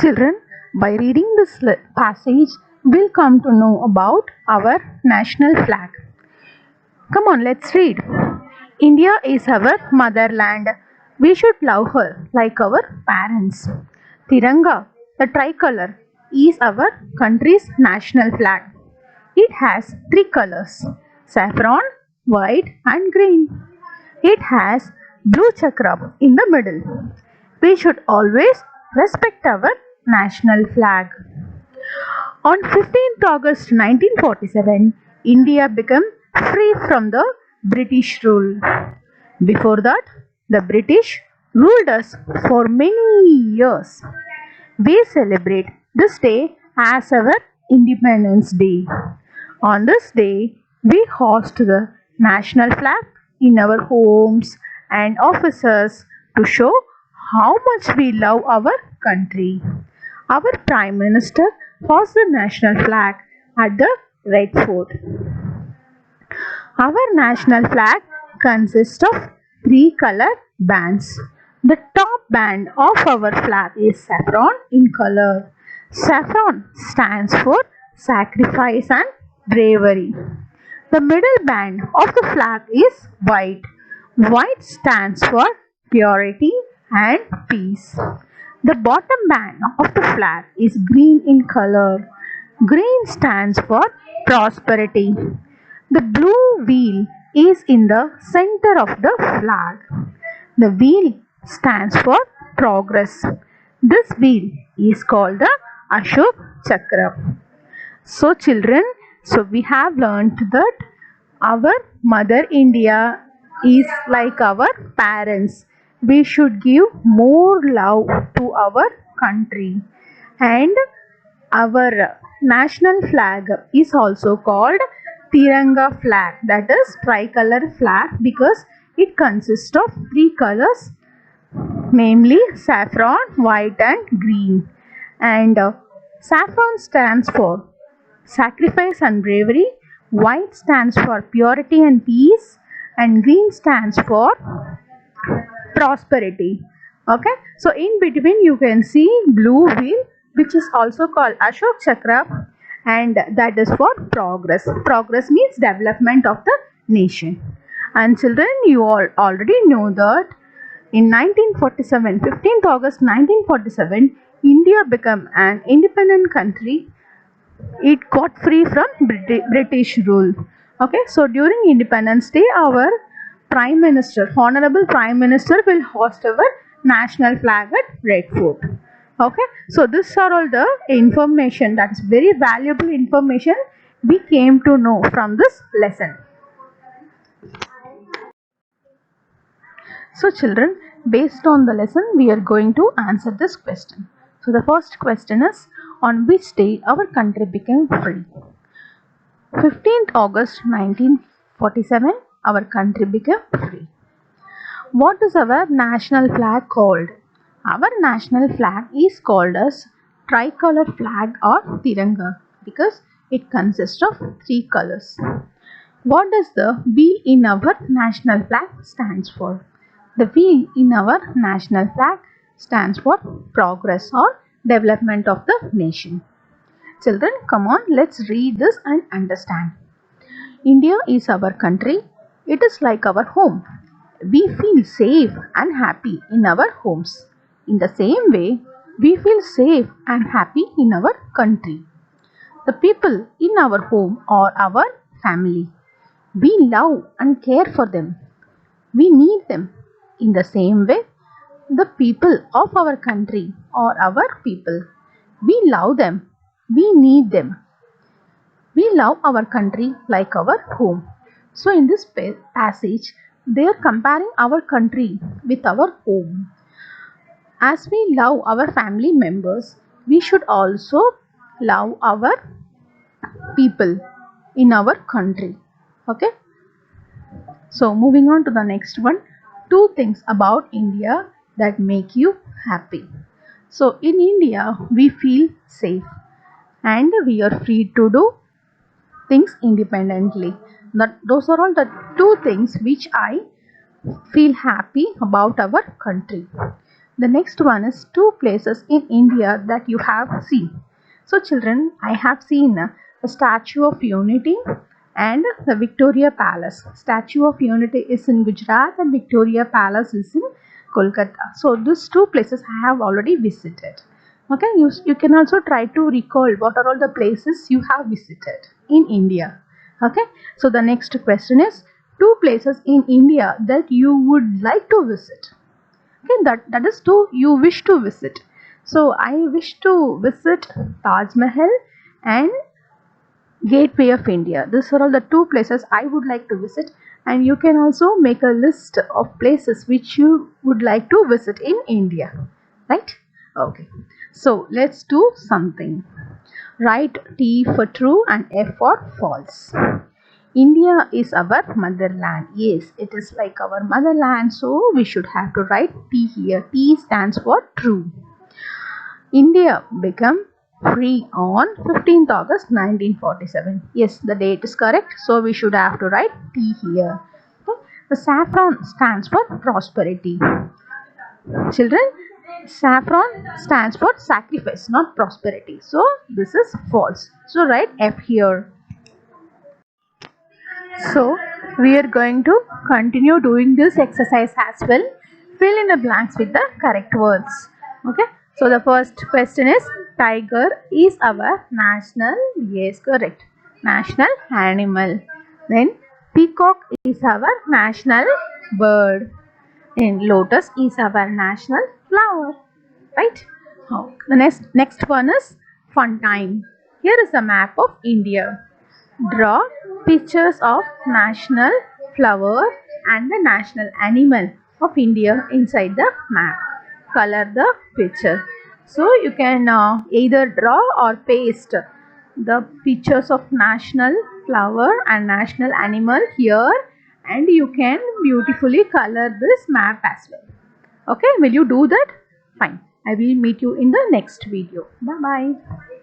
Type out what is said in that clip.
Children, by reading this passage, we'll come to know about our national flag. Come on, let's read. India is our motherland. We should love her like our parents. Tiranga, the tricolor, is our country's national flag. It has three colors: saffron, white, and green. It has blue chakra in the middle. We should always respect our national flag. On 15th August 1947, India became free from the British rule. Before that, the British ruled us for many years. We celebrate this day as our Independence Day. On this day, we hoist the national flag in our homes and offices to show how much we love our country. Our Prime Minister hoists the national flag at the Red Fort. Our national flag consists of three color bands. The top band of our flag is saffron in color. Saffron stands for sacrifice and bravery. The middle band of the flag is white. White stands for purity and peace. The bottom band of the flag is green in color. Green stands for prosperity. The blue wheel is in the center of the flag. The wheel stands for progress. This wheel is called the Ashok Chakra. So children, we have learnt that our Mother India is like our parents. We should give more love to our country, and our national flag is also called Tiranga flag, that is tricolor flag, because it consists of three colors, namely saffron, white and green. And saffron stands for sacrifice and bravery, white stands for purity and peace, and green stands for prosperity. Okay, so in between you can see blue wheel, which is also called Ashok Chakra, and that is for progress. Progress means development of the nation. And children, you all already know that in 1947, 15th August 1947, India became an independent country. It got free from British rule. Okay, so during Independence Day, our Prime Minister, Honorable Prime Minister, will host our national flag at Red Fort. Okay, so these are all the information, that is very valuable information we came to know from this lesson. So children, based on the lesson, we are going to answer this question. So the first question is, on which day our country became free? 15th August 1947, our country became free. What is our national flag called? Our national flag is called as tricolor flag or Tiranga because it consists of three colors. What does the V in our national flag stands for? The V in our national flag stands for progress or development of the nation. Children, come on, let's read this and understand. India is our country. It is like our home. We feel safe and happy in our homes. In the same way, we feel safe and happy in our country. The people in our home are our family. We love and care for them. We need them. In the same way, the people of our country are our people. We love them. We need them. We love our country like our home. So in this passage, they are comparing our country with our home. As we love our family members, we should also love our people in our country. Okay. So moving on to the next one. 2 things about India that make you happy. So in India, we feel safe and we are free to do things independently. Those are all the 2 things which I feel happy about our country. The next one is two places in India that you have seen. So children, I have seen the Statue of Unity and the Victoria Palace. Statue of Unity is in Gujarat and Victoria Palace is in Kolkata. So these two places I have already visited. Okay, you can also try to recall what are all the places you have visited in India. Okay, so the next question is two places in India that you would like to visit. Okay, that is two you wish to visit. So I wish to visit Taj Mahal and Gateway of India. These are all the two places I would like to visit, and you can also make a list of places which you would like to visit in India. Right? Okay. So let's do something. Write T for true and F for false. India is our motherland. Yes, it is like our motherland, so we should have to write T here. T stands for true. India became free on 15th August 1947. Yes, the date is correct, so we should have to write T here. Okay. The saffron stands for prosperity. Children, saffron stands for sacrifice, not prosperity. So this is false. So write F here. So we are going to continue doing this exercise as well. Fill in the blanks with the correct words. Okay. So the first question is, tiger is our national, yes, correct, national animal. Then peacock is our national bird. And lotus is our national flower. Right? Oh, the next one is fun time. Here is a map of India. Draw pictures of national flower and the national animal of India inside the map. Color the picture. So you can either draw or paste the pictures of national flower and national animal here, and you can beautifully color this map as well. Okay, will you do that? Fine. I will meet you in the next video. Bye bye.